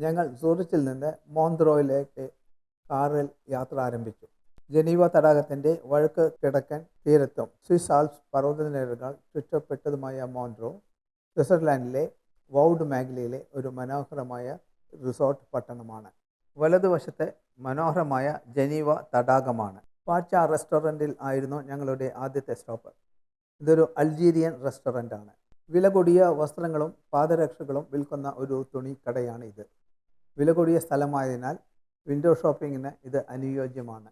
ഞങ്ങൾ സൂറിച്ചിൽ നിന്ന് മോന്ത്രോയിലേക്ക് കാറിൽ യാത്ര ആരംഭിച്ചു. ജനീവ തടാകത്തിൻ്റെ വടക്ക് കിഴക്കൻ തീരത്തും സ്വിസ് ആൽപ്സ് പർവ്വതനിരകൾ ചുറ്റപ്പെട്ടതുമായ മോന്ത്രോ സ്വിറ്റ്സർലാൻഡിലെ വൗഡ് മേഖലയിലെ ഒരു മനോഹരമായ റിസോർട്ട് പട്ടണമാണ്. വലതുവശത്ത് മനോഹരമായ ജനീവ തടാകമാണ്. പാച്ച റെസ്റ്റോറൻറ്റിൽ ആയിരുന്നു ഞങ്ങളുടെ ആദ്യത്തെ സ്റ്റോപ്പ്. ഇതൊരു അൾജീരിയൻ റെസ്റ്റോറൻ്റാണ്. വില കൂടിയ വസ്ത്രങ്ങളും പാദരക്ഷകളും വിൽക്കുന്ന ഒരു തുണിക്കടയാണ് ഇത്. വില കൂടിയ സ്ഥലമായതിനാൽ വിൻഡോ ഷോപ്പിങ്ങിന് ഇത് അനുയോജ്യമാണ്.